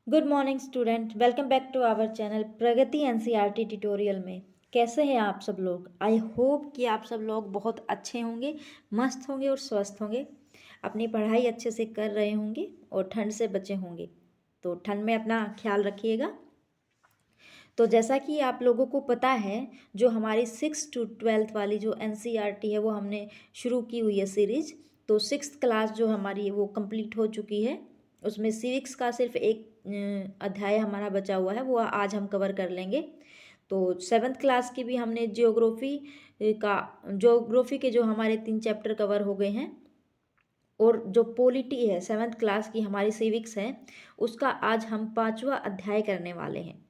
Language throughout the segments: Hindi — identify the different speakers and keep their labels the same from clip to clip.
Speaker 1: Good morning student, welcome back to our channel Pragati NCERT tutorial में। कैसे हैं आप सब लोग? आई होप कि आप सब लोग बहुत अच्छे होंगे, मस्त होंगे और स्वस्थ होंगे, अपनी पढ़ाई अच्छे से कर रहे होंगे और ठंड से बचे होंगे। तो ठंड में अपना ख्याल रखिएगा। तो जैसा कि आप लोगों को पता है, जो हमारी 6 to 12 वाली जो एनसीईआरटी है वो हमने शुरू की हुई है सीरीज। तो 6th क्लास जो हमारी है वो कंप्लीट हो चुकी है। उसमें सिविक्स का सिर्फ एक अध्याय हमारा बचा हुआ है, वो आज हम कवर कर लेंगे। तो 7th क्लास की भी हमने ज्योग्राफी के जो हमारे 3 चैप्टर कवर हो गए हैं। और जो पॉलिटी है 7th क्लास की हमारी सिविक्स है, उसका आज हम 5वां अध्याय करने वाले हैं,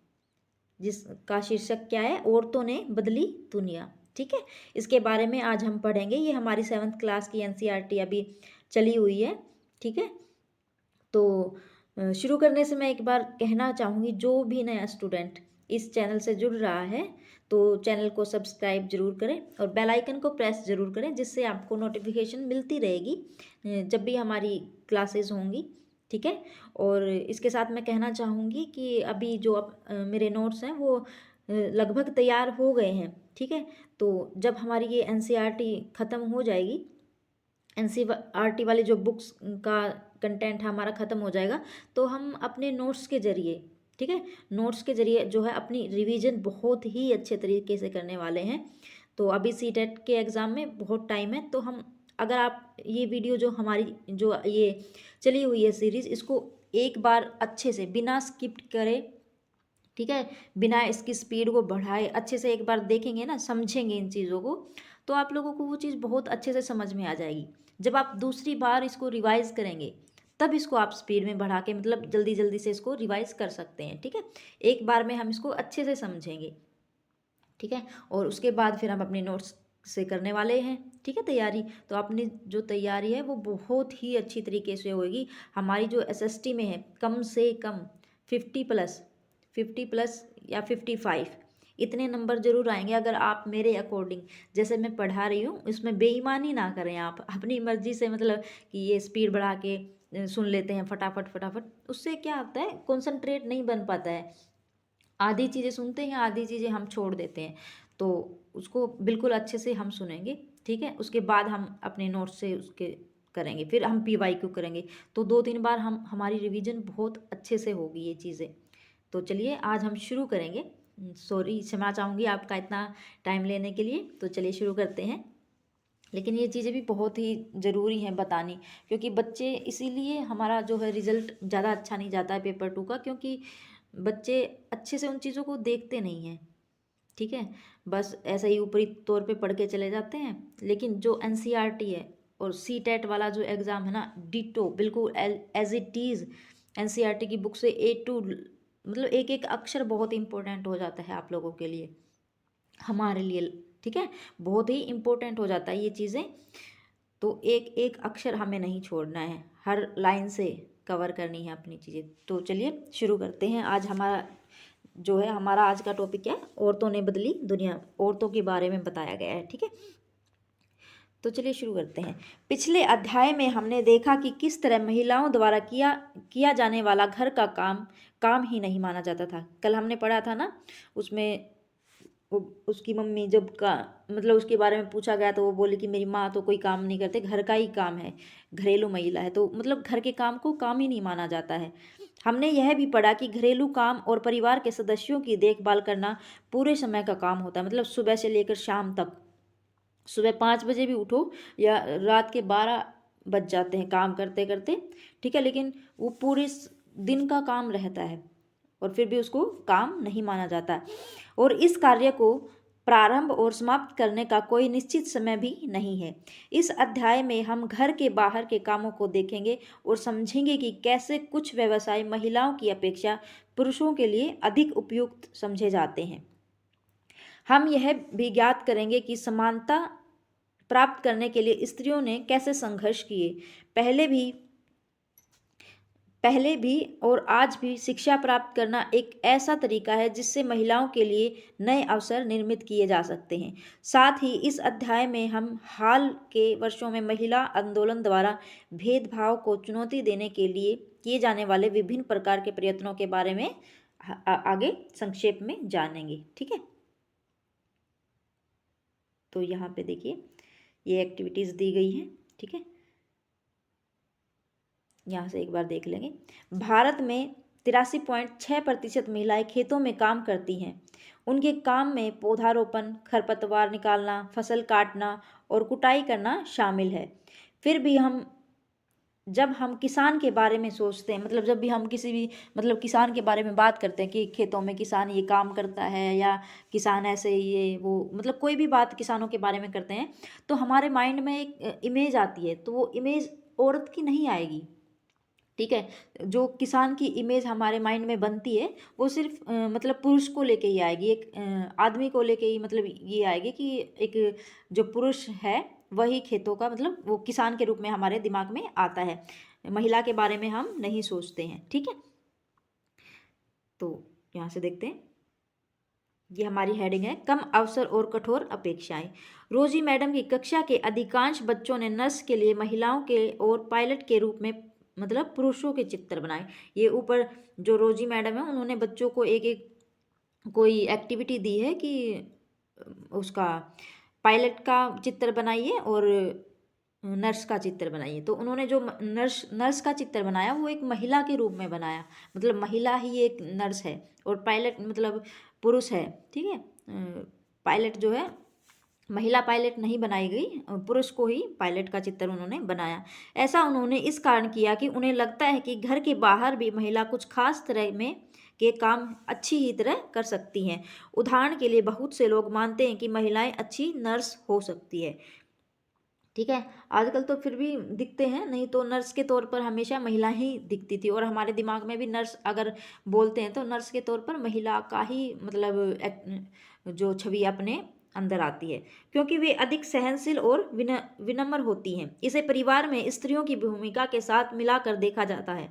Speaker 1: जिसका शीर्षक क्या है? औरतों ने बदली दुनिया। ठीक है, इसके बारे में आज हम पढ़ेंगे। ये हमारी 7th क्लास की एनसीईआरटी अभी चली हुई है। ठीक है, तो शुरू करने से मैं एक बार कहना चाहूँगी, जो भी नया स्टूडेंट इस चैनल से जुड़ रहा है तो चैनल को सब्सक्राइब जरूर करें और बेल आइकन को प्रेस जरूर करें, जिससे आपको नोटिफिकेशन मिलती रहेगी जब भी हमारी क्लासेस होंगी। ठीक है, और इसके साथ मैं कहना चाहूँगी कि अभी जो मेरे नोट्स हैं वो लगभग तैयार हो गए हैं। ठीक है, तो जब हमारी ये एनसीईआरटी ख़त्म हो जाएगी, एनसीईआरटी वाली जो बुक्स का कंटेंट हमारा ख़त्म हो जाएगा, तो हम अपने नोट्स के ज़रिए, ठीक है, नोट्स के ज़रिए जो है अपनी रिवीजन बहुत ही अच्छे तरीके से करने वाले हैं। तो अभी सीटेट के एग्ज़ाम में बहुत टाइम है, तो हम अगर आप ये वीडियो जो हमारी जो ये चली हुई है सीरीज़, इसको एक बार अच्छे से बिना स्किप करे, ठीक है, बिना इसकी स्पीड को बढ़ाए अच्छे से एक बार देखेंगे ना, समझेंगे इन चीज़ों को, तो आप लोगों को वो चीज़ बहुत अच्छे से समझ में आ जाएगी। जब आप दूसरी बार इसको रिवाइज़ करेंगे, तब इसको आप स्पीड में बढ़ा के मतलब जल्दी जल्दी से इसको रिवाइज़ कर सकते हैं। ठीक है, एक बार में हम इसको अच्छे से समझेंगे। ठीक है, और उसके बाद फिर हम अपने नोट्स से करने वाले हैं। ठीक है, तैयारी तो अपनी जो तैयारी है वो बहुत ही अच्छी तरीके से होगी। हमारी जो एसएसटी में है, कम से कम 50 प्लस या 55 इतने नंबर जरूर आएंगे, अगर आप मेरे अकॉर्डिंग जैसे मैं पढ़ा रही हूँ इसमें बेईमानी ना करें। आप अपनी मर्जी से मतलब कि ये स्पीड बढ़ा के सुन लेते हैं फटाफट फटाफट, उससे क्या होता है, कंसंट्रेट नहीं बन पाता है। आधी चीज़ें सुनते हैं, आधी चीज़ें हम छोड़ देते हैं। तो उसको बिल्कुल अच्छे से हम सुनेंगे। ठीक है, उसके बाद हम अपने नोट्स से उसके करेंगे, फिर हम पीवाईक्यू करेंगे। तो 2-3 बार हम हमारी रिवीजन बहुत अच्छे से होगी ये चीज़ें। तो चलिए आज हम शुरू करेंगे। सॉरी, क्षमा चाहूँगी आपका इतना टाइम लेने के लिए। तो चलिए शुरू करते हैं। लेकिन ये चीज़ें भी बहुत ही ज़रूरी हैं बतानी, क्योंकि बच्चे, इसीलिए हमारा जो है रिज़ल्ट ज़्यादा अच्छा नहीं जाता है पेपर 2 का, क्योंकि बच्चे अच्छे से उन चीज़ों को देखते नहीं हैं। ठीक है, बस ऐसे ही ऊपरी तौर पे पढ़ के चले जाते हैं। लेकिन जो एनसीईआरटी है और सीटेट वाला जो एग्ज़ाम है ना, डिटो बिल्कुल एज इट इज़ एनसीईआरटी की बुक से ए टू, मतलब एक एक अक्षर बहुत इंपॉर्टेंट हो जाता है आप लोगों के लिए, हमारे लिए। ठीक है, बहुत ही इम्पोर्टेंट हो जाता है ये चीज़ें। तो एक एक अक्षर हमें नहीं छोड़ना है, हर लाइन से कवर करनी है अपनी चीज़ें। तो चलिए शुरू करते हैं। आज हमारा जो है, हमारा आज का टॉपिक क्या है? औरतों ने बदली दुनिया, औरतों के बारे में बताया गया है। ठीक है, तो चलिए शुरू करते हैं। पिछले अध्याय में हमने देखा कि किस तरह महिलाओं द्वारा किया जाने वाला घर का काम काम ही नहीं माना जाता था। कल हमने पढ़ा था ना, उसमें उसकी मम्मी जब का मतलब उसके बारे में पूछा गया तो वो बोली कि मेरी माँ तो कोई काम नहीं करते, घर का ही काम है, घरेलू महिला है। तो मतलब घर के काम को काम ही नहीं माना जाता है। हमने यह भी पढ़ा कि घरेलू काम और परिवार के सदस्यों की देखभाल करना पूरे समय का काम होता है, मतलब सुबह से लेकर शाम तक। सुबह 5 बजे भी उठो या रात के 12 बज जाते हैं काम करते करते। ठीक है, लेकिन वो पूरे दिन का काम रहता है और फिर भी उसको काम नहीं माना जाता। और इस कार्य को प्रारंभ और समाप्त करने का कोई निश्चित समय भी नहीं है। इस अध्याय में हम घर के बाहर के कामों को देखेंगे और समझेंगे कि कैसे कुछ व्यवसाय महिलाओं की अपेक्षा पुरुषों के लिए अधिक उपयुक्त समझे जाते हैं। हम यह भी ज्ञात करेंगे कि समानता प्राप्त करने के लिए स्त्रियों ने कैसे संघर्ष किए। पहले भी पहले भी और आज भी शिक्षा प्राप्त करना एक ऐसा तरीका है जिससे महिलाओं के लिए नए अवसर निर्मित किए जा सकते हैं। साथ ही इस अध्याय में हम हाल के वर्षों में महिला आंदोलन द्वारा भेदभाव को चुनौती देने के लिए किए जाने वाले विभिन्न प्रकार के प्रयत्नों के बारे में आगे संक्षेप में जानेंगे। ठीक है, तो यहाँ पे देखिए ये एक्टिविटीज़ दी गई हैं। ठीक है, यहाँ से एक बार देख लेंगे। भारत में 83.6% महिलाएं खेतों में काम करती हैं। उनके काम में पौधारोपण, खरपतवार निकालना, फसल काटना और कुटाई करना शामिल है। फिर भी जब हम किसान के बारे में सोचते हैं, मतलब जब भी हम किसी भी किसान के बारे में बात करते हैं कि खेतों में किसान ये काम करता है या किसान ऐसे ये वो, कोई भी बात किसानों के बारे में करते हैं तो हमारे माइंड में एक इमेज आती है, तो वो इमेज औरत की नहीं आएगी। ठीक है, जो किसान की इमेज हमारे माइंड में बनती है वो सिर्फ पुरुष को लेके ही आएगी, एक आदमी को लेके ही ये आएगी कि एक जो पुरुष है वही खेतों का वो किसान के रूप में हमारे दिमाग में आता है। महिला के बारे में हम नहीं सोचते हैं। ठीक है, तो यहाँ से देखते हैं, ये हमारी हेडिंग है कम अवसर और कठोर अपेक्षाएं। रोजी मैडम की कक्षा के अधिकांश बच्चों ने नर्स के लिए महिलाओं के और पायलट के रूप में पुरुषों के चित्र बनाए। ये ऊपर जो रोजी मैडम है उन्होंने बच्चों को एक एक कोई एक्टिविटी दी है कि उसका पायलट का चित्र बनाइए और नर्स का चित्र बनाइए। तो उन्होंने जो नर्स का चित्र बनाया वो एक महिला के रूप में बनाया, महिला ही एक नर्स है और पायलट पुरुष है। ठीक है, पायलट जो है महिला पायलट नहीं बनाई गई, पुरुष को ही पायलट का चित्र उन्होंने बनाया। ऐसा उन्होंने इस कारण किया कि उन्हें लगता है कि घर के बाहर भी महिला कुछ खास तरह में के काम अच्छी ही तरह कर सकती हैं। उदाहरण के लिए बहुत से लोग मानते हैं कि महिलाएं अच्छी नर्स हो सकती है। ठीक है, आजकल तो फिर भी दिखते हैं, नहीं तो नर्स के तौर पर हमेशा महिला ही दिखती थी और हमारे दिमाग में भी नर्स अगर बोलते हैं तो नर्स के तौर पर महिला का ही जो छवि अपने अंदर आती है, क्योंकि वे अधिक सहनशील और विनम्र होती हैं। इसे परिवार में स्त्रियों की भूमिका के साथ मिलाकर देखा जाता है।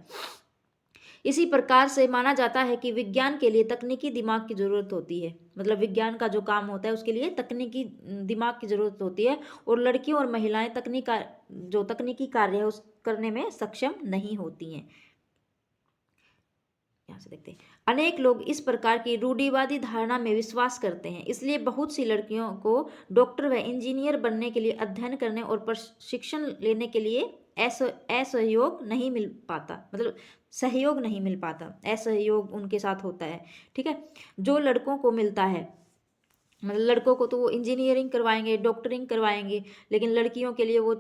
Speaker 1: इसी प्रकार से माना जाता है कि विज्ञान के लिए तकनीकी दिमाग की ज़रूरत होती है, विज्ञान का जो काम होता है उसके लिए तकनीकी दिमाग की ज़रूरत होती है और लड़कियों और महिलाएं तकनीकी कार्य है उस करने में सक्षम नहीं होती हैं। यहाँ से देखते हैं, अनेक लोग इस प्रकार की रूढ़िवादी धारणा में विश्वास करते हैं, इसलिए बहुत सी लड़कियों को डॉक्टर व इंजीनियर बनने के लिए अध्ययन करने और प्रशिक्षण लेने के लिए असहयोग नहीं मिल पाता, सहयोग नहीं मिल पाता, असहयोग उनके साथ होता है। ठीक है, जो लड़कों को मिलता है, लड़कों को तो वो इंजीनियरिंग करवाएंगे, डॉक्टरिंग करवाएंगे, लेकिन लड़कियों के लिए वो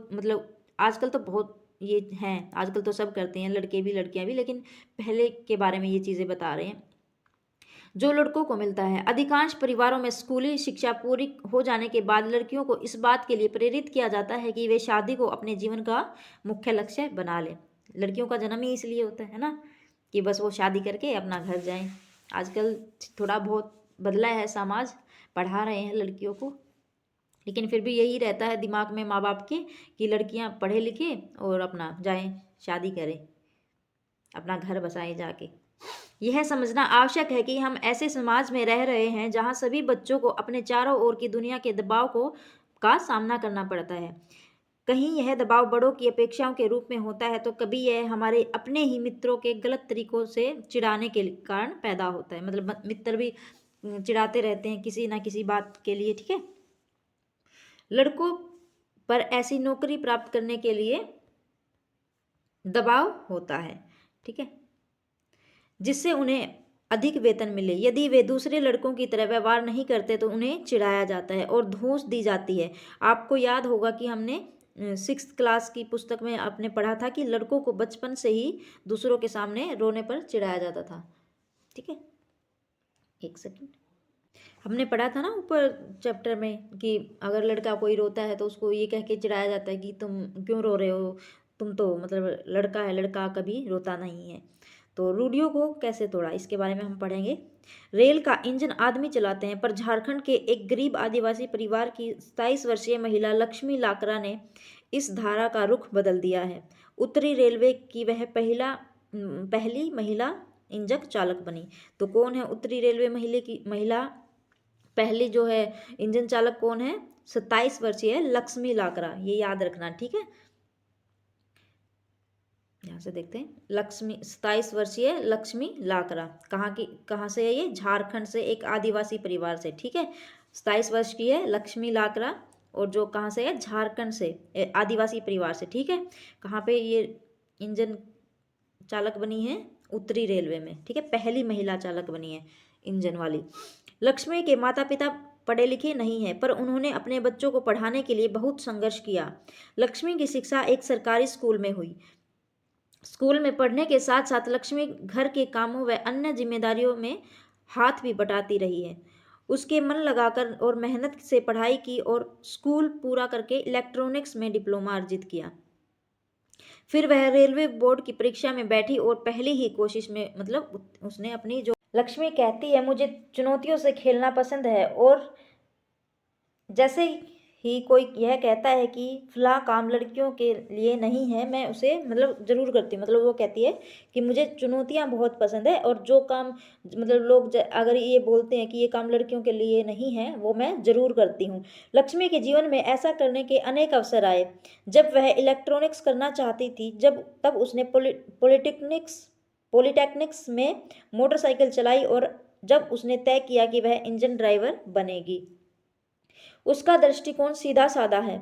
Speaker 1: आजकल तो बहुत ये हैं, आजकल तो सब करते हैं, लड़के भी लड़कियां भी, लेकिन पहले के बारे में ये चीज़ें बता रहे हैं। जो लड़कों को मिलता है, अधिकांश परिवारों में स्कूली शिक्षा पूरी हो जाने के बाद लड़कियों को इस बात के लिए प्रेरित किया जाता है कि वे शादी को अपने जीवन का मुख्य लक्ष्य बना लें। लड़कियों का जन्म ही इसलिए होता है ना, कि बस वो शादी करके अपना घर जाएं। आजकल थोड़ा बहुत बदला है समाज, पढ़ा रहे हैं लड़कियों को, लेकिन फिर भी यही रहता है दिमाग में माँ बाप के कि लड़कियां पढ़े लिखे और अपना जाएं, शादी करें, अपना घर बसाएं जाके। यह समझना आवश्यक है कि हम ऐसे समाज में रह रहे हैं जहां सभी बच्चों को अपने चारों ओर की दुनिया के दबाव का सामना करना पड़ता है। कहीं यह दबाव बड़ों की अपेक्षाओं के रूप में होता है तो कभी यह हमारे अपने ही मित्रों के गलत तरीकों से चिढ़ाने के कारण पैदा होता है। मित्र भी चिढ़ाते रहते हैं किसी ना किसी बात के लिए। ठीक है, लड़कों पर ऐसी नौकरी प्राप्त करने के लिए दबाव होता है, ठीक है, जिससे उन्हें अधिक वेतन मिले। यदि वे दूसरे लड़कों की तरह व्यवहार नहीं करते तो उन्हें चिढ़ाया जाता है और धौंस दी जाती है। आपको याद होगा कि हमने 6th क्लास की पुस्तक में आपने पढ़ा था कि लड़कों को बचपन से ही दूसरों के सामने रोने पर चिढ़ाया जाता था। ठीक है, एक सेकंड, हमने पढ़ा था ना ऊपर चैप्टर में कि अगर लड़का कोई रोता है तो उसको ये कह के चिढ़ाया जाता है कि तुम क्यों रो रहे हो, तुम तो लड़का है, लड़का कभी रोता नहीं है। तो रूढ़ियों को कैसे तोड़ा, इसके बारे में हम पढ़ेंगे। रेल का इंजन आदमी चलाते हैं, पर झारखंड के एक गरीब आदिवासी परिवार की 27 वर्षीय महिला लक्ष्मी लाकरा ने इस धारा का रुख बदल दिया है। उत्तरी रेलवे की वह पहली महिला इंजन चालक बनी। तो कौन है उत्तरी रेलवे महिला पहली जो है इंजन चालक कौन है? 27 वर्षीय लक्ष्मी लाकरा, ये याद रखना, ठीक है। यहाँ से देखते हैं, 27 वर्षीय लक्ष्मी लाकरा कहाँ से है? ये झारखंड से, एक आदिवासी परिवार से, ठीक है। 27 वर्ष की है लक्ष्मी लाकरा, और जो कहाँ से है? झारखंड से, आदिवासी परिवार से, ठीक है। कहाँ पे ये इंजन चालक बनी है? उत्तरी रेलवे में, ठीक है। पहली महिला चालक बनी है इंजन वाली। लक्ष्मी के माता पिता पढ़े लिखे नहीं हैं, पर उन्होंने अपने बच्चों को पढ़ाने के लिए बहुत संघर्ष किया। लक्ष्मी की शिक्षा एक सरकारी स्कूल में हुई। स्कूल में पढ़ने के साथ साथ लक्ष्मी घर के कामों व अन्य जिम्मेदारियों में हाथ भी बटाती रही है। उसके मन लगाकर और मेहनत से पढ़ाई की और स्कूल पूरा करके इलेक्ट्रॉनिक्स में डिप्लोमा अर्जित किया। फिर वह रेलवे बोर्ड की परीक्षा में बैठी और पहली ही कोशिश में मतलब उसने अपनी जो लक्ष्मी कहती है, मुझे चुनौतियों से खेलना पसंद है, और जैसे ही कोई यह कहता है कि फला काम लड़कियों के लिए नहीं है, मैं उसे मतलब ज़रूर करती हूँ। मतलब वो कहती है कि मुझे चुनौतियाँ बहुत पसंद है, और जो काम मतलब लोग अगर ये बोलते हैं कि ये काम लड़कियों के लिए नहीं है, वो मैं ज़रूर करती हूँ। लक्ष्मी के जीवन में ऐसा करने के अनेक अवसर आए। जब वह इलेक्ट्रॉनिक्स करना चाहती थी, तब उसने पॉलिटेक्निक्स में मोटरसाइकिल चलाई, और जब उसने तय किया कि वह इंजन ड्राइवर बनेगी। उसका दृष्टिकोण सीधा साधा है।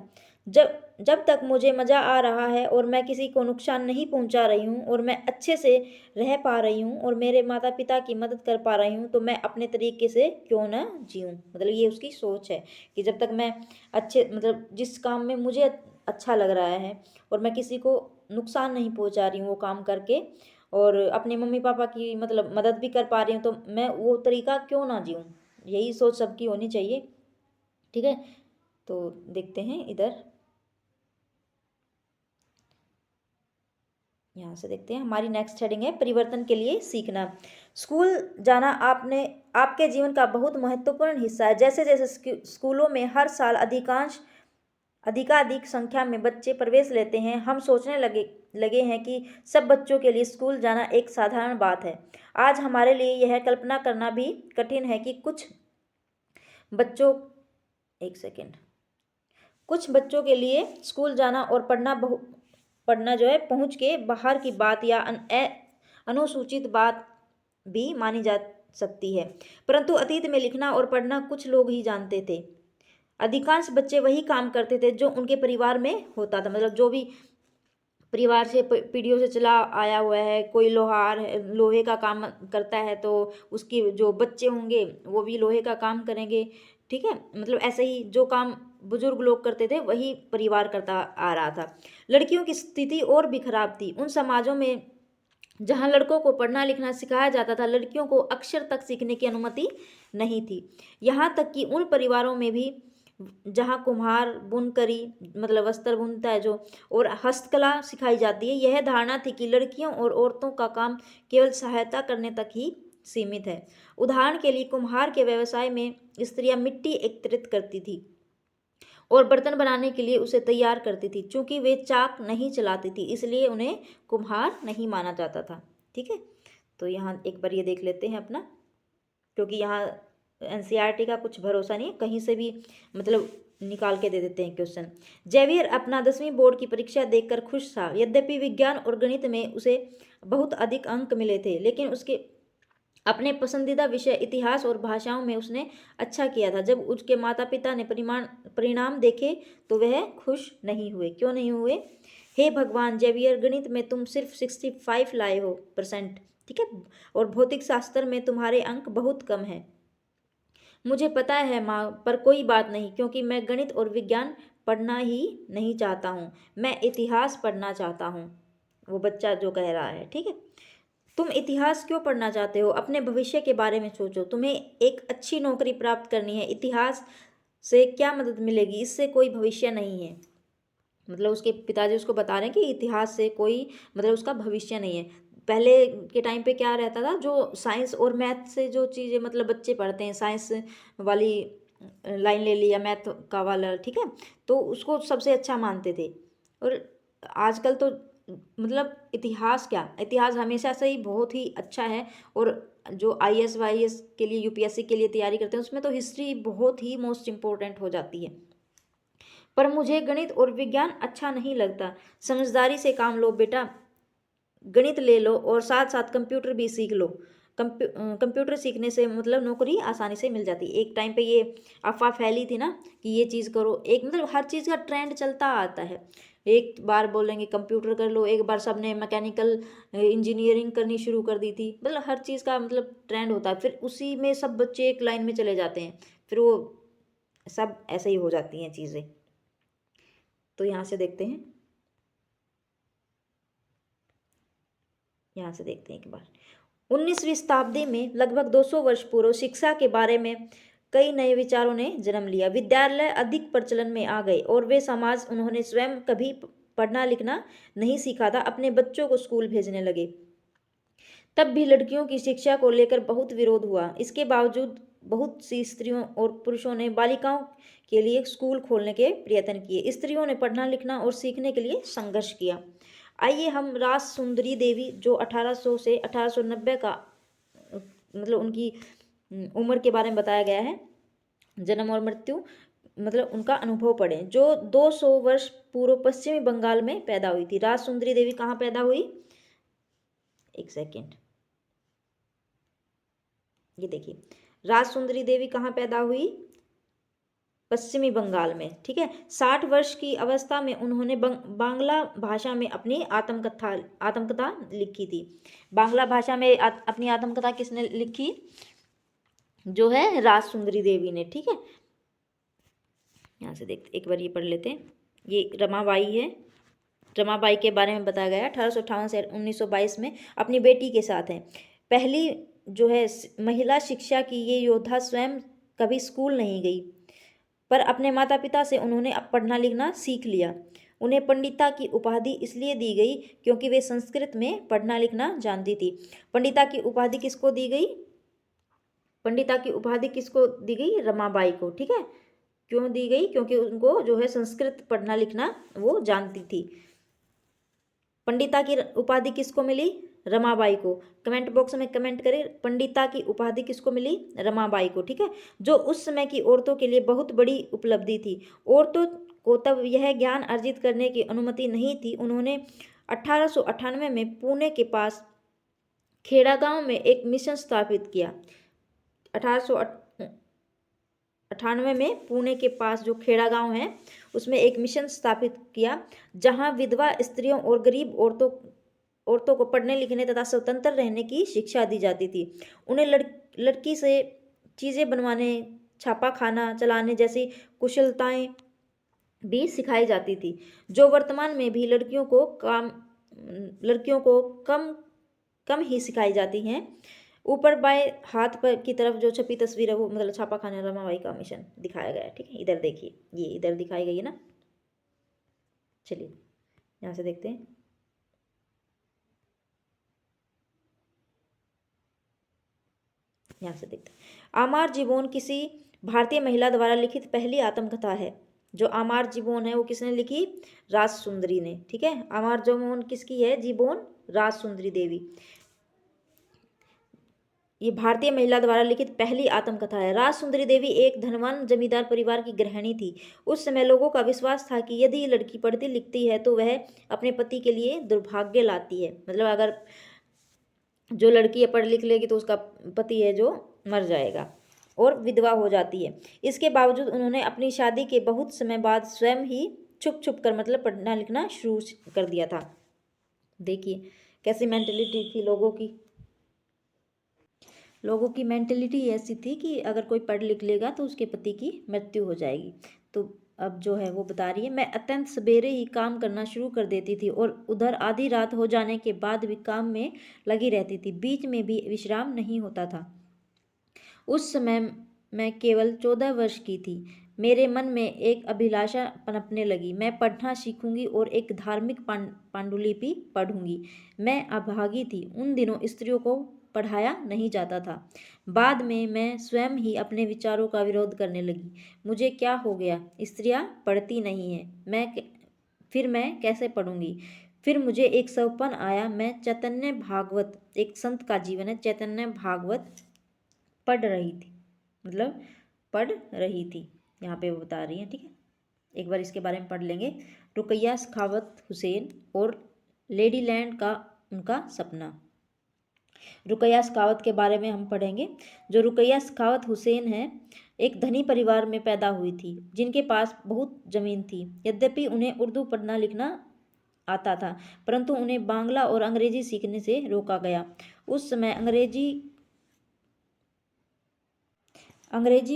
Speaker 1: जब तक मुझे मज़ा आ रहा है और मैं किसी को नुकसान नहीं पहुंचा रही हूं, और मैं अच्छे से रह पा रही हूं, और मेरे माता पिता की मदद कर पा रही हूं, तो मैं अपने तरीके से क्यों ना जीऊं। मतलब ये उसकी सोच है कि जब तक मैं अच्छे मतलब जिस काम में मुझे अच्छा लग रहा है और मैं किसी को नुकसान नहीं पहुंचा रही हूँ वो काम करके, और अपने मम्मी पापा की मतलब मदद भी कर पा रही हूँ, तो मैं वो तरीका क्यों ना जीऊँ। यही सोच सबकी होनी चाहिए, ठीक है। तो देखते हैं इधर, यहाँ से देखते हैं, हमारी नेक्स्ट हेडिंग है परिवर्तन के लिए सीखना। स्कूल जाना आपके जीवन का बहुत महत्वपूर्ण हिस्सा है। जैसे जैसे स्कूलों में हर साल अधिकाधिक संख्या में बच्चे प्रवेश लेते हैं, हम सोचने लगे हैं कि सब बच्चों के लिए स्कूल जाना एक साधारण बात है। आज हमारे लिए यह कल्पना करना भी कठिन है कि बच्चों कुछ बच्चों के लिए स्कूल जाना और पढ़ना जो है पहुंच के बाहर की बात या अनुसूचित बात भी मानी जा सकती है। परंतु अतीत में लिखना और पढ़ना कुछ लोग ही जानते थे। अधिकांश बच्चे वही काम करते थे जो उनके परिवार में होता था। मतलब जो भी परिवार से पीढ़ियों से चला आया हुआ है, कोई लोहे का काम करता है, तो उसकी जो बच्चे होंगे वो भी लोहे का काम करेंगे, ठीक है। मतलब ऐसे ही जो काम बुजुर्ग लोग करते थे वही परिवार करता आ रहा था। लड़कियों की स्थिति और भी खराब थी। उन समाजों में जहाँ लड़कों को पढ़ना लिखना सिखाया जाता था, लड़कियों को अक्षर तक सीखने की अनुमति नहीं थी। यहाँ तक कि उन परिवारों में भी जहाँ कुम्हार बुनकरी मतलब वस्त्र बुनता है जो, और हस्तकला सिखाई जाती है, यह धारणा थी कि लड़कियों और औरतों का काम केवल सहायता करने तक ही सीमित है। उदाहरण के लिए कुम्हार के व्यवसाय में स्त्रियां मिट्टी एकत्रित करती थी और बर्तन बनाने के लिए उसे तैयार करती थी। चूंकि वे चाक नहीं चलाती थी, इसलिए उन्हें कुम्हार नहीं माना जाता था, ठीक है। तो यहाँ एक बार ये देख लेते हैं अपना, क्योंकि यहाँ एनसीईआरटी का कुछ भरोसा नहीं है, कहीं से भी मतलब निकाल के दे देते हैं क्वेश्चन। जेवियर अपना 10वीं बोर्ड की परीक्षा देखकर खुश था। यद्यपि विज्ञान और गणित में उसे बहुत अधिक अंक मिले थे, लेकिन उसके अपने पसंदीदा विषय इतिहास और भाषाओं में उसने अच्छा किया था। जब उसके माता पिता ने परिणाम देखे तो वह खुश नहीं हुए। क्यों नहीं हुए? हे भगवान जेवियर, गणित में तुम सिर्फ 65 लाए हो %, ठीक है, और भौतिक शास्त्र में तुम्हारे अंक बहुत कम हैं। मुझे पता है माँ, पर कोई बात नहीं, क्योंकि मैं गणित और विज्ञान पढ़ना ही नहीं चाहता हूँ, मैं इतिहास पढ़ना चाहता हूँ। वो बच्चा जो कह रहा है, ठीक है। तुम इतिहास क्यों पढ़ना चाहते हो? अपने भविष्य के बारे में सोचो। तुम्हें एक अच्छी नौकरी प्राप्त करनी है। इतिहास से क्या मदद मिलेगी? इससे कोई भविष्य नहीं है। मतलब उसके पिताजी उसको बता रहे हैं कि इतिहास से कोई मतलब उसका भविष्य नहीं है। पहले के टाइम पे क्या रहता था, जो साइंस और मैथ से जो चीज़ें मतलब बच्चे पढ़ते हैं, साइंस वाली लाइन ले लिया, मैथ का वाला, ठीक है, तो उसको सबसे अच्छा मानते थे। और आजकल तो मतलब इतिहास क्या, इतिहास हमेशा से ही बहुत ही अच्छा है। और जो आईएएस वाईएएस के लिए, यूपीएससी के लिए तैयारी करते हैं, उसमें तो हिस्ट्री बहुत ही मोस्ट इम्पोर्टेंट हो जाती है। पर मुझे गणित और विज्ञान अच्छा नहीं लगता। समझदारी से काम लो बेटा, गणित ले लो और साथ साथ कंप्यूटर भी सीख लो। कंप्यूटर सीखने से मतलब नौकरी आसानी से मिल जाती है। एक टाइम पे ये अफवाह फैली थी ना कि ये चीज़ करो, एक मतलब हर चीज़ का ट्रेंड चलता आता है। एक बार बोलेंगे कंप्यूटर कर लो, एक बार सबने मैकेनिकल इंजीनियरिंग करनी शुरू कर दी थी। मतलब हर चीज़ का मतलब ट्रेंड होता है, फिर उसी में सब बच्चे एक लाइन में चले जाते हैं, फिर वो सब ऐसे ही हो जाती हैं चीज़ें। तो यहाँ से देखते हैं, यहाँ से देखते हैं एक बार। 19वीं शताब्दी में लगभग 200 वर्ष पूर्व शिक्षा के बारे में कई नए विचारों ने जन्म लिया। विद्यालय अधिक प्रचलन में आ गए और वे समाज उन्होंने स्वयं कभी पढ़ना लिखना नहीं सीखा था, अपने बच्चों को स्कूल भेजने लगे। तब भी लड़कियों की शिक्षा को लेकर बहुत विरोध हुआ। इसके बावजूद बहुत सी स्त्रियों और पुरुषों ने बालिकाओं के लिए स्कूल खोलने के प्रयत्न किए। स्त्रियों ने पढ़ना लिखना और सीखने के लिए संघर्ष किया। आइए हम राज सुंदरी देवी, जो 1800 से 1890 का मतलब उनकी उम्र के बारे में बताया गया है, जन्म और मृत्यु, मतलब उनका अनुभव पढ़ें। जो 200 वर्ष पूर्व पश्चिमी बंगाल में पैदा हुई थी। राज सुंदरी देवी कहाँ पैदा हुई, एक सेकेंड, ये देखिए, राज सुंदरी देवी कहाँ पैदा हुई, पश्चिमी बंगाल में। ठीक है। 60 वर्ष की अवस्था में उन्होंने बांग्ला भाषा में अपनी आत्मकथा लिखी थी। बांग्ला भाषा में अपनी आत्मकथा किसने लिखी, जो है राज सुंदरी देवी ने। ठीक है, यहाँ से देखते एक बार ये पढ़ लेते हैं। ये रमाबाई है, रमाबाई के बारे में बताया गया 1858 से 1922 में अपनी बेटी के साथ है। पहली जो है महिला शिक्षा की ये योद्धा स्वयं कभी स्कूल नहीं गई, पर अपने माता पिता से उन्होंने पढ़ना लिखना सीख लिया। उन्हें पंडिता की उपाधि इसलिए दी गई क्योंकि वे संस्कृत में पढ़ना लिखना जानती थी। पंडिता की उपाधि किसको दी गई, पंडिता की उपाधि किसको दी गई, रमाबाई को। ठीक है, क्यों दी गई, क्योंकि उनको जो है संस्कृत पढ़ना लिखना वो जानती थी। पंडिता की उपाधि किसको मिली, रमाबाई को। कमेंट बॉक्स में कमेंट करें, पंडिता की उपाधि किसको मिली, रमाबाई को। ठीक है, जो उस समय की औरतों के लिए बहुत बड़ी उपलब्धि थी। औरतों को तब यह ज्ञान अर्जित करने की अनुमति नहीं थी। उन्होंने 1898 में पुणे के पास खेड़ा गांव में एक मिशन स्थापित किया। 1898 में पुणे के पास जो खेड़ा गांव है उसमें एक मिशन स्थापित किया, जहां विधवा स्त्रियों और गरीब औरतों को पढ़ने लिखने तथा स्वतंत्र रहने की शिक्षा दी जाती थी। उन्हें लड़की से चीज़ें बनवाने, छापा खाना चलाने जैसी कुशलताएं भी सिखाई जाती थी, जो वर्तमान में भी लड़कियों को कम कम ही सिखाई जाती हैं। ऊपर बाएं हाथ पर की तरफ जो छपी तस्वीर है वो मतलब छापा खाने रमाबाई का मिशन दिखाया गया है। ठीक है, इधर देखिए, ये इधर दिखाई गई है ना। चलिए यहाँ से देखते हैं, यहाँ से देखते हैं। आमार जीवोन किसी भारतीय महिला द्वारा लिखित पहली आत्मकथा है। जो आमार जीवोन है वो किसने लिखी, राज सुंदरी ने। ठीक है, आमार जीवोन किसकी है, जीवोन राज सुंदरी देवी। ये भारतीय महिला द्वारा लिखित पहली आत्मकथा है। राज सुंदरी देवी एक धनवान जमींदार परिवार की गृहिणी थी। उस समय लोगों का विश्वास था कि यदि लड़की पढ़ती लिखती है तो वह अपने पति के लिए दुर्भाग्य लाती है। मतलब अगर जो लड़की पढ़ लिख लेगी तो उसका पति है जो मर जाएगा और विधवा हो जाती है। इसके बावजूद उन्होंने अपनी शादी के बहुत समय बाद स्वयं ही छुप छुप कर मतलब पढ़ना लिखना शुरू कर दिया था। देखिए कैसी मेंटेलिटी थी लोगों की। लोगों की मेंटेलिटी ऐसी थी कि अगर कोई पढ़ लिख लेगा तो उसके पति की मृत्यु हो जाएगी। तो अब जो है वो बता रही है, मैं अत्यंत सवेरे ही काम करना शुरू कर देती थी और उधर आधी रात हो जाने के बाद भी काम में लगी रहती थी, बीच में भी विश्राम नहीं होता था। उस समय मैं केवल 14 वर्ष की थी। मेरे मन में एक अभिलाषा पनपने लगी, मैं पढ़ना सीखूंगी और एक धार्मिक पांडुलिपि पढ़ूंगी। मैं अभागी थी, उन दिनों स्त्रियों को पढ़ाया नहीं जाता था। बाद में मैं स्वयं ही अपने विचारों का विरोध करने लगी। मुझे क्या हो गया, स्त्रियां पढ़ती नहीं हैं, फिर मैं कैसे पढ़ूंगी। फिर मुझे एक सपन आया, मैं चैतन्य भागवत, एक संत का जीवन है, चैतन्य भागवत पढ़ रही थी, मतलब पढ़ रही थी, यहाँ पे वो बता रही हैं। ठीक है, एक बार इसके बारे में पढ़ लेंगे। रुकैया सखावत हुसैन और लेडी लैंड का उनका सपना। रुकैया सखावत के बारे में हम पढ़ेंगे। जो रुकैया सखावत हुसैन है, एक धनी परिवार में पैदा हुई थी, जिनके पास बहुत जमीन थी। यद्यपि उन्हें उर्दू पढ़ना लिखना आता था, परंतु उन्हें बांग्ला और अंग्रेजी सीखने से रोका गया। उस समय अंग्रेजी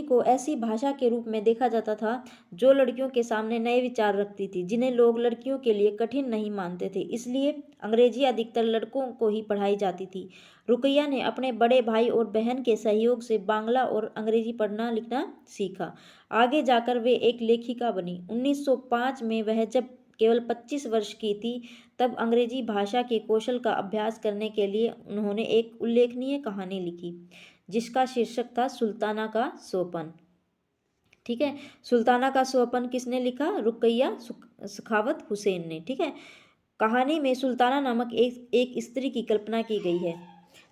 Speaker 1: को ऐसी भाषा के रूप में देखा जाता था जो लड़कियों के सामने नए विचार रखती थी, जिन्हें लोग लड़कियों के लिए कठिन नहीं मानते थे। इसलिए अंग्रेजी अधिकतर लड़कों को ही पढ़ाई जाती थी। रुकैया ने अपने बड़े भाई और बहन के सहयोग से बांग्ला और अंग्रेजी पढ़ना लिखना सीखा। आगे जाकर वे एक लेखिका बनी। 1905 में वह जब केवल 25 वर्ष की थी, तब अंग्रेजी भाषा के कौशल का अभ्यास करने के लिए उन्होंने एक उल्लेखनीय कहानी लिखी, जिसका शीर्षक था सुल्ताना का सोपन। ठीक है, सुल्ताना का सोपन किसने लिखा? रुकैया सखावत हुसैन ने। ठीक है, कहानी में सुल्ताना नामक एक स्त्री की कल्पना की गई है,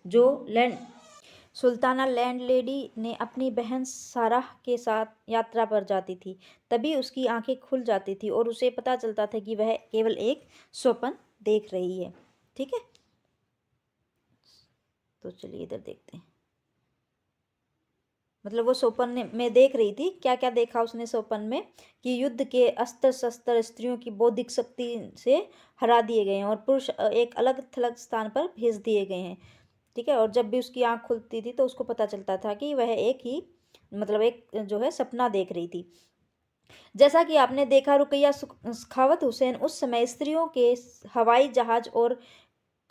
Speaker 1: जो सुल्ताना लैंडलेडी ने अपनी बहन साराह के साथ यात्रा पर जाती थी। तभी उसकी आंखें खुल जाती थी और उसे पता चलता था कि वह केवल एक स्वप्न देख रही है। ठीक है, तो चलिए इधर देखते हैं। मतलब वो स्वप्न में देख रही थी, क्या क्या देखा उसने स्वप्न में, कि युद्ध के अस्त्र शस्त्र स्त्रियों की बौद्धिक शक्ति से हरा दिए गए हैं और पुरुष एक अलग थलग स्थान पर भेज दिए गए हैं। ठीक है, और जब भी उसकी आंख खुलती थी तो उसको पता चलता था कि वह एक ही मतलब एक जो है सपना देख रही थी। जैसा कि आपने देखा, रुकैया सखावत हुसैन उस समय स्त्रियों के हवाई जहाज और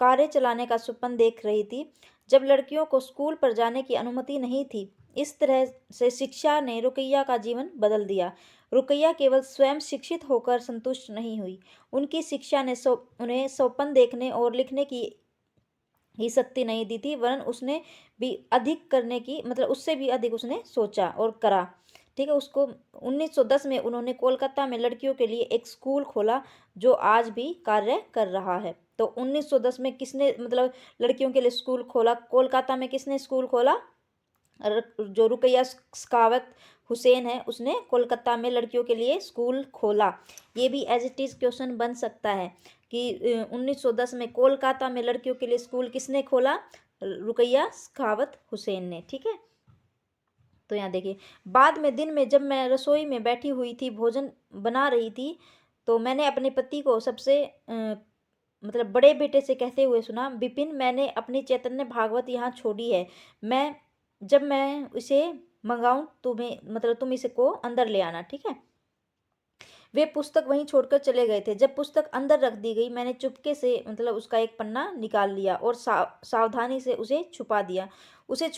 Speaker 1: कारें चलाने का स्वप्न देख रही थी, जब लड़कियों को स्कूल पर जाने की अनुमति नहीं थी। इस तरह से शिक्षा ने रुकैया का जीवन बदल दिया। रुकैया केवल स्वयं शिक्षित होकर संतुष्ट नहीं हुई, उनकी शिक्षा ने उन्हें स्वप्न देखने और लिखने की ही शक्ति नहीं दी थी, वरन उसने भी अधिक करने की मतलब उससे भी अधिक उसने सोचा और करा। ठीक है, उसको 1910 में उन्होंने कोलकाता में लड़कियों के लिए एक स्कूल खोला, जो आज भी कार्य कर रहा है। तो 1910 में किसने मतलब लड़कियों के लिए स्कूल खोला? कोलकाता में किसने स्कूल खोला? जो रुकैया सखावत हुसैन है, उसने कोलकाता में लड़कियों के लिए स्कूल खोला। ये भी एज इट इज़ क्वेश्चन बन सकता है कि 1910 में कोलकाता में लड़कियों के लिए स्कूल किसने खोला? रुकैया सखावत हुसैन ने। ठीक है, तो यहाँ देखिए, बाद में दिन में जब मैं रसोई में बैठी हुई थी, भोजन बना रही थी, तो मैंने अपने पति को सबसे मतलब बड़े बेटे से कहते हुए सुना, विपिन, मैंने अपनी चैतन्य भागवत यहाँ छोड़ी है। जब मैं इसे मंगाऊं, तुम्हें मतलब तुम इसे को अंदर ले आना। ठीक है, वे पुस्तक वहीं छोड़कर चले गए थे। जब पुस्तक अंदर रख दी गई, मैंने चुपके से मतलब उसका एक पन्ना निकाल लिया और सावधानी से उसे छुपा दिया। उसे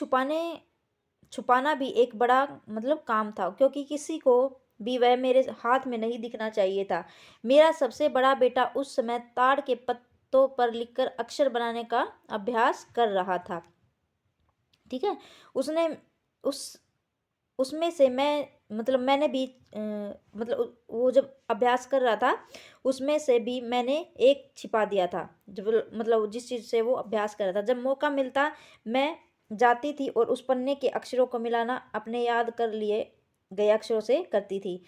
Speaker 1: छुपाना भी एक बड़ा मतलब काम था, क्योंकि किसी को भी वह मेरे हाथ में नहीं दिखना चाहिए था। मेरा सबसे बड़ा बेटा उस समय ताड़ के पत्तों पर लिखकर अक्षर बनाने का अभ्यास कर रहा था। ठीक है, उसने उस उसमें से मैंने भी मतलब वो जब अभ्यास कर रहा था, उसमें से भी मैंने एक छिपा दिया था, जब मतलब जिस चीज़ से वो अभ्यास कर रहा था। जब मौका मिलता, मैं जाती थी और उस पन्ने के अक्षरों को मिलाना अपने याद कर लिए गए अक्षरों से करती थी।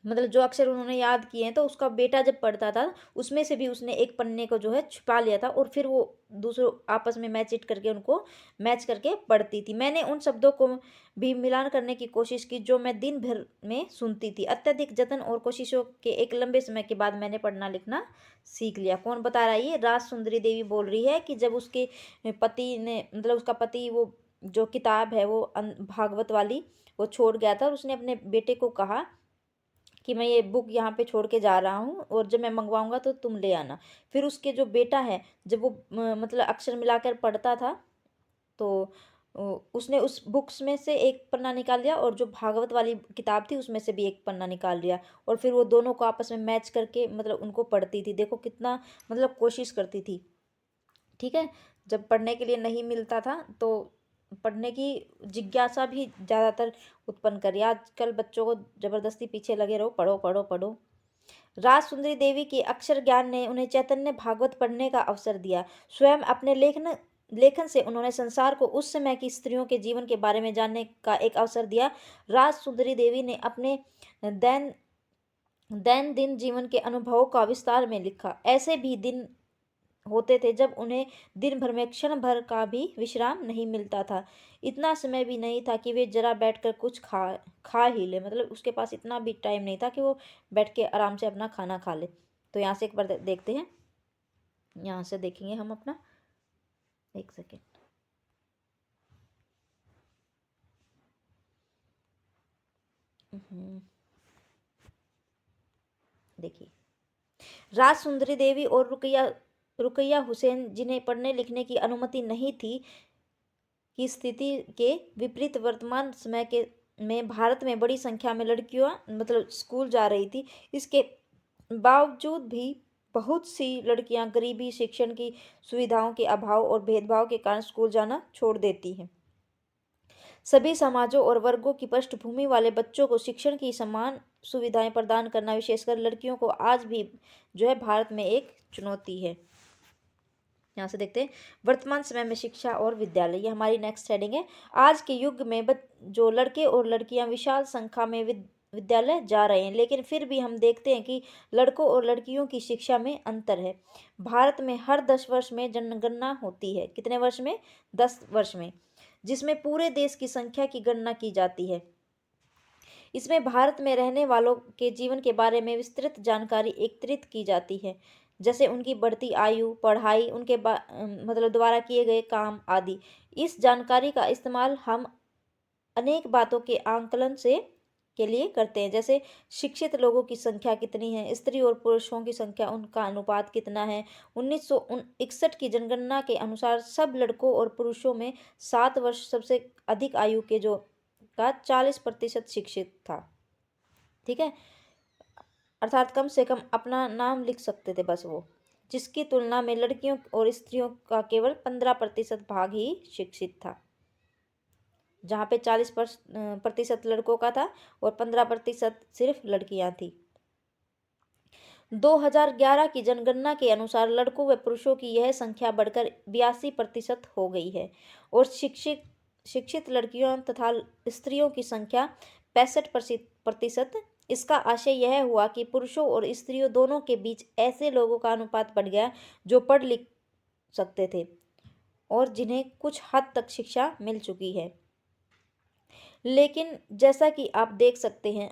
Speaker 1: मतलब जो अक्षर उन्होंने याद किए हैं, तो उसका बेटा जब पढ़ता था, उसमें से भी उसने एक पन्ने को जो है छुपा लिया था और फिर वो दूसरों आपस में मैच करके उनको मैच करके पढ़ती थी। मैंने उन शब्दों को भी मिलान करने की कोशिश की जो मैं दिन भर में सुनती थी। अत्यधिक जतन और कोशिशों के एक लंबे समय के बाद मैंने पढ़ना लिखना सीख लिया। कौन बता रहा है? ये राज सुंदरी देवी बोल रही है कि जब उसके पति ने मतलब उसका पति वो जो किताब है वो भागवत वाली वो छोड़ गया था, और उसने अपने बेटे को कहा कि मैं ये बुक यहाँ पे छोड़ के जा रहा हूँ और जब मैं मंगवाऊँगा तो तुम ले आना। फिर उसके जो बेटा है, जब वो मतलब अक्षर मिलाकर पढ़ता था, तो उसने उस बुक्स में से एक पन्ना निकाल लिया और जो भागवत वाली किताब थी उसमें से भी एक पन्ना निकाल लिया, और फिर वो दोनों को आपस में मैच करके मतलब उनको पढ़ती थी। देखो कितना मतलब कोशिश करती थी। ठीक है, जब पढ़ने के लिए नहीं मिलता था तो पढ़ने की जिज्ञासा भी ज़्यादातर उत्पन्न करी। आजकल बच्चों को ज़बरदस्ती पीछे लगे रहो, पढ़ो पढ़ो पढ़ो। राजसुंदरी देवी के अक्षर ज्ञान ने उन्हें चैतन्य भागवत पढ़ने का अवसर दिया। स्वयं अपने लेखन से उन्होंने संसार को उस समय की स्त्रियों के जीवन के बारे में जानने का एक अवसर दिया। राजसुंदरी देवी ने अपने दैन दैनंदिन जीवन के अनुभवों का विस्तार में लिखा। ऐसे भी दिन होते थे जब उन्हें दिन भर में क्षण भर का भी विश्राम नहीं मिलता था। इतना समय भी नहीं था कि वे जरा बैठकर कुछ खा ही ले, मतलब उसके पास इतना भी टाइम नहीं था कि वो बैठ के आराम से अपना खाना खा ले। तो यहाँ से एक बार देखते हैं, यहाँ से देखेंगे हम अपना, एक सेकेंड। देखिए, राजसुंदरी देवी और रुकैया हुसैन, जिन्हें पढ़ने लिखने की अनुमति नहीं थी, की स्थिति के विपरीत वर्तमान समय के में भारत में बड़ी संख्या में लड़कियां मतलब स्कूल जा रही थी। इसके बावजूद भी बहुत सी लड़कियां गरीबी, शिक्षण की सुविधाओं के अभाव और भेदभाव के कारण स्कूल जाना छोड़ देती हैं। सभी समाजों और वर्गों की पृष्ठभूमि वाले बच्चों को शिक्षण की समान सुविधाएं प्रदान करना, विशेषकर लड़कियों को, आज भी जो है भारत में एक चुनौती है। यहाँ से देखते हैं वर्तमान समय में शिक्षा और विद्यालय, ये हमारी नेक्स्ट हेडिंग है। आज के युग में जो लड़के और लड़कियां विशाल संख्या में विद्यालय जा रहे हैं, लेकिन फिर भी हम देखते हैं कि लड़कों और लड़कियों की शिक्षा में अंतर है। भारत में हर 10 वर्ष में जनगणना होती है। कितने वर्ष में? 10 वर्ष में, जिसमें पूरे देश की संख्या की गणना की जाती है। इसमें भारत में रहने वालों के जीवन के बारे में विस्तृत जानकारी एकत्रित की जाती है, जैसे उनकी बढ़ती आयु, पढ़ाई, उनके मतलब द्वारा किए गए काम आदि। इस जानकारी का इस्तेमाल हम अनेक बातों के आंकलन के लिए करते हैं, जैसे शिक्षित लोगों की संख्या कितनी है, स्त्री और पुरुषों की संख्या, उनका अनुपात कितना है। 1961 की जनगणना के अनुसार सब लड़कों और पुरुषों में 7 वर्ष सबसे अधिक आयु के जो का 40% शिक्षित था। ठीक है, अर्थात कम से कम अपना नाम लिख सकते थे बस वो, जिसकी तुलना में लड़कियों और स्त्रियों का केवल 15% भाग ही शिक्षित था, जहाँ पे 40% लड़कों का था और 15% सिर्फ लड़कियां थी। 2011 की जनगणना के अनुसार लड़कों व पुरुषों की यह संख्या बढ़कर 82% हो गई है और शिक्षित लड़कियों तथा स्त्रियों की संख्या 65%। इसका आशय यह हुआ कि पुरुषों और स्त्रियों दोनों के बीच ऐसे लोगों का अनुपात बढ़ गया जो पढ़ लिख सकते थे और जिन्हें कुछ हद तक शिक्षा मिल चुकी है। लेकिन जैसा कि आप देख सकते हैं,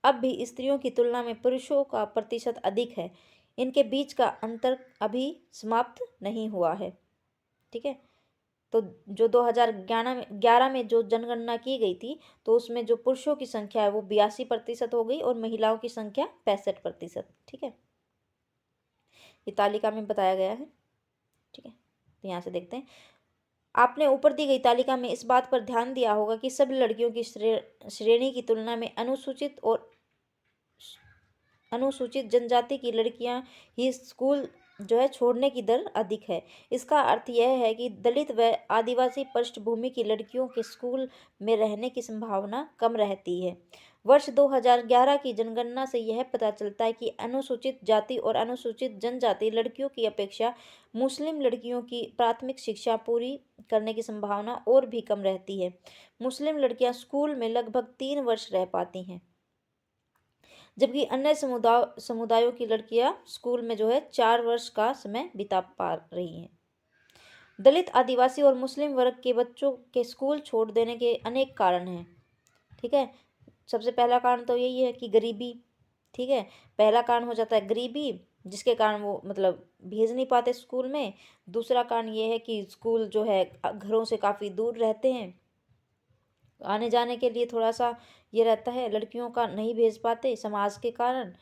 Speaker 1: अब भी स्त्रियों की तुलना में पुरुषों का प्रतिशत अधिक है। इनके बीच का अंतर अभी समाप्त नहीं हुआ है। ठीक है, तो जो 2011 में जो जनगणना की गई थी, तो उसमें जो पुरुषों की संख्या है वो 82% हो गई और महिलाओं की संख्या 65%। ठीक है, ये तालिका में बताया गया है। ठीक है, तो यहाँ से देखते हैं, आपने ऊपर दी गई तालिका में इस बात पर ध्यान दिया होगा कि सभी लड़कियों की श्रेणी की तुलना में अनुसूचित जनजाति की लड़कियां ही स्कूल जो है छोड़ने की दर अधिक है। इसका अर्थ यह है कि दलित व आदिवासी पृष्ठभूमि की लड़कियों के स्कूल में रहने की संभावना कम रहती है। वर्ष 2011 की जनगणना से यह पता चलता है कि अनुसूचित जाति और अनुसूचित जनजाति लड़कियों की अपेक्षा मुस्लिम लड़कियों की प्राथमिक शिक्षा पूरी करने की संभावना और भी कम रहती है। मुस्लिम लड़कियां स्कूल में लगभग 3 वर्ष रह पाती हैं, जबकि अन्य समुदायों की लड़कियां स्कूल में जो है 4 वर्ष का समय बिता पा रही हैं। दलित, आदिवासी और मुस्लिम वर्ग के बच्चों के स्कूल छोड़ देने के अनेक कारण हैं। ठीक है, सबसे पहला कारण तो यही है कि गरीबी। ठीक है, पहला कारण हो जाता है गरीबी, जिसके कारण वो मतलब भेज नहीं पाते स्कूल में। दूसरा कारण ये है कि स्कूल जो है घरों से काफ़ी दूर रहते हैं, आने जाने के लिए थोड़ा सा ये रहता है, लड़कियों का नहीं भेज पाते समाज के कारण।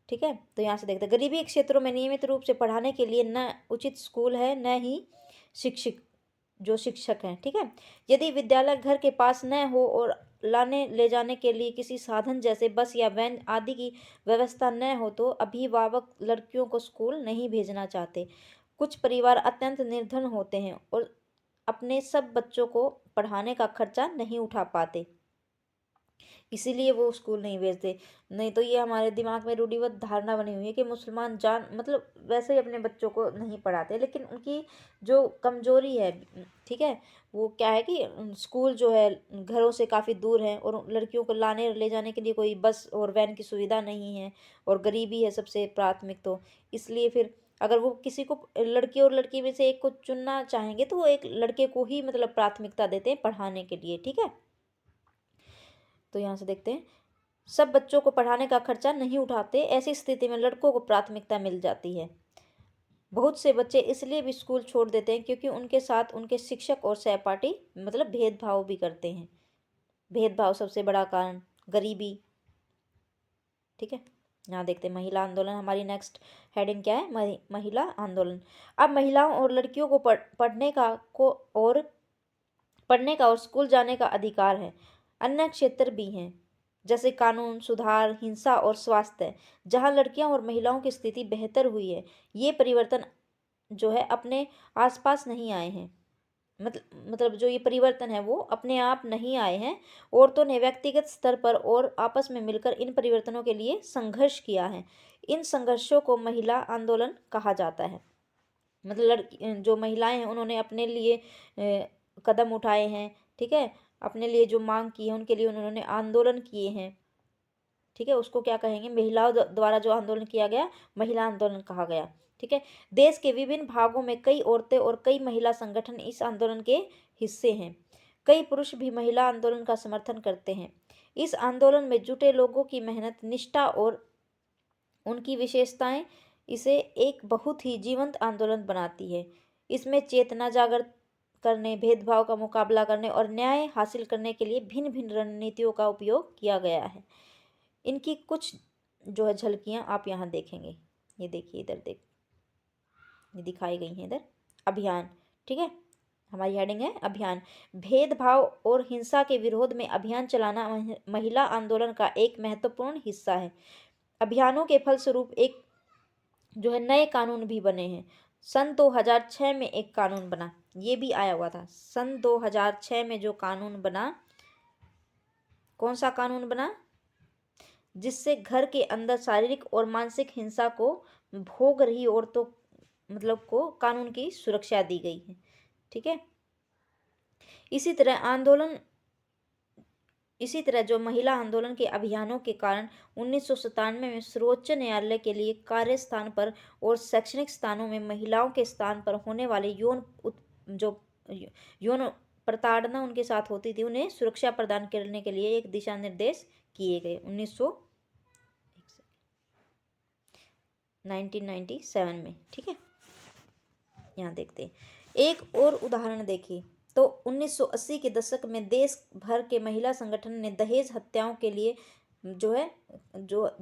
Speaker 1: ठीक है, तो यहाँ से देखते हैं गरीबी के क्षेत्रों में नियमित रूप से पढ़ाने के लिए न उचित स्कूल है, न ही शिक्षक हैं। ठीक है, यदि विद्यालय घर के पास न हो और लाने ले जाने के लिए किसी साधन जैसे बस या वैन आदि की व्यवस्था न हो, तो अभिभावक लड़कियों को स्कूल नहीं भेजना चाहते। कुछ परिवार अत्यंत निर्धन होते हैं और अपने सब बच्चों को पढ़ाने का खर्चा नहीं उठा पाते। इसीलिए वो स्कूल नहीं भेजते। नहीं तो ये हमारे दिमाग में रूढ़िबद्ध धारणा बनी हुई है कि मुसलमान जान मतलब वैसे ही अपने बच्चों को नहीं पढ़ाते, लेकिन उनकी जो कमजोरी है, ठीक है, वो क्या है कि स्कूल जो है घरों से काफ़ी दूर है और लड़कियों को लाने और ले जाने के लिए कोई बस और वैन की सुविधा नहीं है, और गरीबी है सबसे प्राथमिक तो। इसलिए फिर अगर वो किसी को लड़की और लड़की में से एक को चुनना चाहेंगे तो वो एक लड़के को ही मतलब प्राथमिकता देते हैं पढ़ाने के लिए, ठीक है। तो यहाँ से देखते हैं, सब बच्चों को पढ़ाने का खर्चा नहीं उठाते, ऐसी स्थिति में लड़कों को प्राथमिकता मिल जाती है। बहुत से बच्चे इसलिए भी स्कूल छोड़ देते हैं क्योंकि उनके साथ उनके शिक्षक और सहपाठी मतलब भेदभाव भी करते हैं। भेदभाव सबसे बड़ा कारण, गरीबी, ठीक है। यहाँ देखते हैं महिला आंदोलन, हमारी नेक्स्ट हेडिंग क्या है, महिला आंदोलन। अब महिलाओं और लड़कियों को पढ़ने का और स्कूल जाने का अधिकार है। अन्य क्षेत्र भी हैं जैसे कानून सुधार, हिंसा और स्वास्थ्य, जहां लड़कियों और महिलाओं की स्थिति बेहतर हुई है। ये परिवर्तन जो है अपने आसपास नहीं आए हैं, मतलब जो ये परिवर्तन है वो अपने आप नहीं आए हैं। औरतों ने व्यक्तिगत स्तर पर और आपस में मिलकर इन परिवर्तनों के लिए संघर्ष किया है। इन संघर्षों को महिला आंदोलन कहा जाता है। मतलब लड़की जो महिलाएं हैं उन्होंने अपने लिए कदम उठाए हैं, ठीक है, अपने लिए जो मांग की है उनके लिए उन्होंने आंदोलन किए हैं, ठीक है, उसको क्या कहेंगे, महिलाओं द्वारा जो आंदोलन किया गया महिला आंदोलन कहा गया, ठीक है। देश के विभिन्न भागों में कई औरतें और कई महिला संगठन इस आंदोलन के हिस्से हैं। कई पुरुष भी महिला आंदोलन का समर्थन करते हैं। इस आंदोलन में जुटे लोगों की मेहनत, निष्ठा और उनकी विशेषताएं इसे एक बहुत ही जीवंत आंदोलन बनाती है। इसमें चेतना जागृत करने, भेदभाव का मुकाबला करने और न्याय हासिल करने के लिए भिन्न भिन्न रणनीतियों का उपयोग किया गया है। इनकी कुछ जो है झलकियाँ आप यहाँ देखेंगे। ये देखिए, इधर ये दिखाई गई हैं इधर। अभियान, ठीक है, हमारी हेडिंग है अभियान। भेदभाव और हिंसा के विरोध में अभियान चलाना महिला आंदोलन का एक महत्वपूर्ण हिस्सा है। अभियानों के फलस्वरूप एक जो है नए कानून भी बने हैं। सन 2006 में एक कानून बना, ये भी आया हुआ था। सन 2006 में जो कानून बना, कौन सा कानून बना, जिससे घर के अंदर शारीरिक और मानसिक हिंसा को भोग रही औरतों मतलब को कानून की सुरक्षा दी गई है, ठीक है। इसी तरह जो महिला आंदोलन के अभियानों के कारण 1997 में सर्वोच्च न्यायालय के लिए कार्यस्थान पर और शैक्षणिक स्थानों में महिलाओं के स्थान पर होने वाले यौन प्रताड़ना उनके साथ होती थी, उन्हें सुरक्षा प्रदान करने के लिए एक दिशा निर्देश किए गए 1997 में, ठीक है। यहाँ देखते हैं एक और उदाहरण देखिए। तो 1980 के दशक में देश भर के महिला संगठन ने दहेज हत्याओं के लिए जो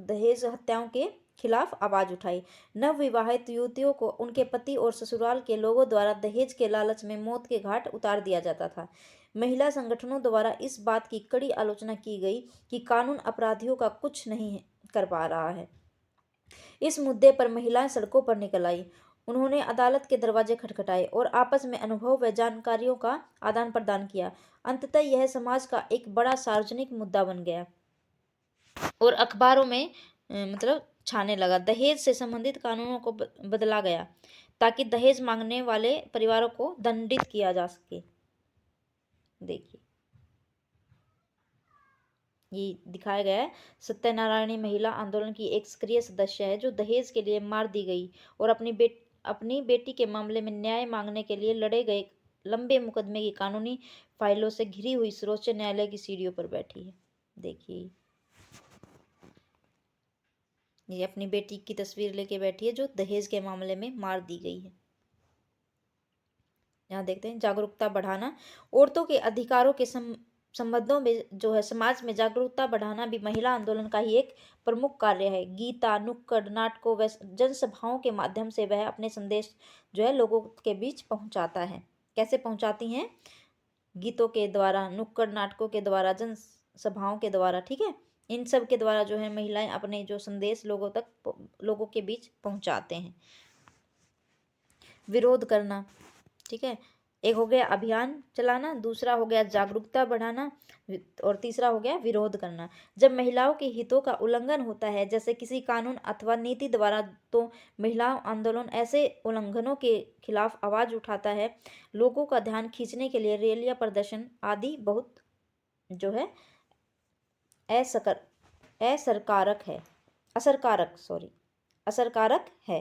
Speaker 1: दहेज हत्याओं के खिलाफ आवाज उठाई। नवविवाहित युवतियों को उनके पति और ससुराल के लोगों द्वारा दहेज के लालच में मौत के घाट उतार दिया जाता था। महिला संगठनों द्वारा इस बात की कड़ी आलोचना की गई कि कानून अपराधियों का कुछ नहीं कर पा रहा है। इस मुद्दे पर महिलाएं सड़कों पर निकल आई। उन्होंने अदालत के दरवाजे खटखटाए और आपस में अनुभव व जानकारियों का आदान प्रदान किया। अंततः यह समाज का एक बड़ा सार्वजनिक मुद्दा बन गया और अखबारों में मतलब छाने लगा। दहेज से संबंधित कानूनों को बदला गया ताकि दहेज मांगने वाले परिवारों को दंडित किया जा सके। देखिए, ये दिखाया गया है। सत्यनारायणी महिला आंदोलन की एक सक्रिय सदस्य है जो दहेज के लिए मार दी गई और अपनी बेटी के मामले में न्याय मांगने के लिए लड़े गए लंबे मुकदमे की कानूनी फाइलों से घिरी हुई सर्वोच्च न्यायालय की सीढ़ियों पर बैठी है। देखिए, ये अपनी बेटी की तस्वीर लेके बैठी है जो दहेज के मामले में मार दी गई है। यहाँ देखते हैं जागरूकता बढ़ाना। औरतों के अधिकारों के संबंधों में जो है समाज में जागरूकता बढ़ाना भी महिला आंदोलन का ही एक प्रमुख कार्य है। गीता, नुक्कड़ नाटकों व जनसभाओं के माध्यम से वह अपने संदेश जो है लोगों के बीच पहुंचाता है। कैसे पहुंचाती हैं? गीतों के द्वारा, नुक्कड़ नाटकों के द्वारा, जनसभाओं के द्वारा, ठीक है। इन सब के द्वारा जो है महिलाएं अपने जो संदेश लोगों के बीच पहुंचाते हैं। विरोध करना, ठीक है, एक हो गया अभियान चलाना, दूसरा हो गया जागरूकता बढ़ाना, और तीसरा हो गया विरोध करना। जब महिलाओं के हितों का उल्लंघन होता है, जैसे किसी कानून अथवा नीति द्वारा, तो महिला आंदोलन ऐसे उल्लंघनों के खिलाफ आवाज उठाता है। लोगों का ध्यान खींचने के लिए रैलियां, प्रदर्शन आदि बहुत जो है असकर असरकारक है असरकारक सॉरी असरकारक है।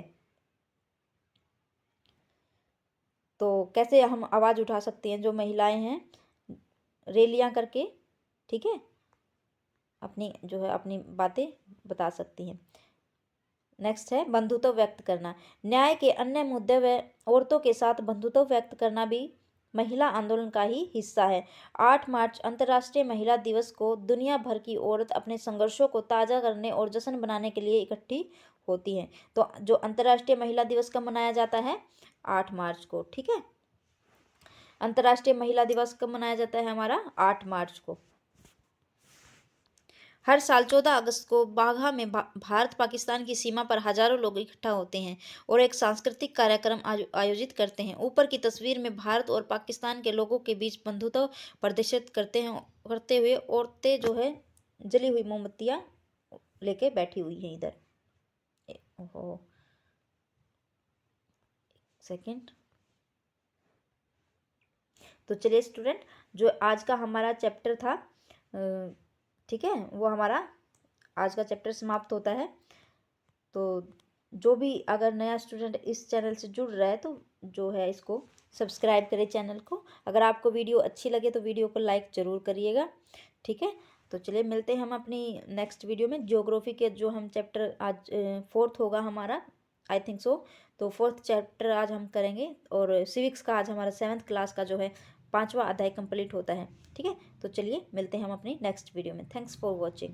Speaker 1: तो कैसे हम आवाज़ उठा सकते हैं, जो महिलाएं हैं रैलियां करके, ठीक है, अपनी जो है अपनी बातें बता सकती हैं। नेक्स्ट है बंधुत्व व्यक्त करना। न्याय के अन्य मुद्दे व औरतों के साथ बंधुत्व व्यक्त करना भी महिला आंदोलन का ही हिस्सा है। 8 मार्च अंतर्राष्ट्रीय महिला दिवस को दुनिया भर की औरत अपने संघर्षों को ताज़ा करने और जश्न मनाने के लिए इकट्ठी होती हैं। तो जो अंतर्राष्ट्रीय महिला दिवस कब मनाया जाता है? 8 मार्च को, ठीक है। अंतर्राष्ट्रीय महिला दिवस कब मनाया जाता है हमारा? 8 मार्च को। हर साल 14 अगस्त को बाघा में भारत पाकिस्तान की सीमा पर हजारों लोग इकट्ठा होते हैं और एक सांस्कृतिक कार्यक्रम आयोजित करते हैं। ऊपर की तस्वीर में भारत और पाकिस्तान के लोगों के बीच बंधुत्व प्रदर्शित करते हुए औरतें जो है जली हुई मोमबत्तियां लेके बैठी हुई हैं इधर। ओहो, सेकंड। तो चलिए स्टूडेंट, जो आज का हमारा चैप्टर था, ठीक है, वो हमारा आज का चैप्टर समाप्त होता है। तो जो भी अगर नया स्टूडेंट इस चैनल से जुड़ रहा है, तो जो है इसको सब्सक्राइब करें चैनल को। अगर आपको वीडियो अच्छी लगे तो वीडियो को लाइक ज़रूर करिएगा, ठीक है। तो चलिए मिलते हैं हम अपनी नेक्स्ट वीडियो में। ज्योग्राफी के जो हम चैप्टर आज 4th होगा हमारा, आई थिंक सो। तो 4th चैप्टर आज हम करेंगे, और सिविक्स का आज हमारा 7th क्लास का जो है 5वां अध्याय कंप्लीट होता है, ठीक है। तो चलिए मिलते हैं हम अपनी नेक्स्ट वीडियो में। Thanks for watching.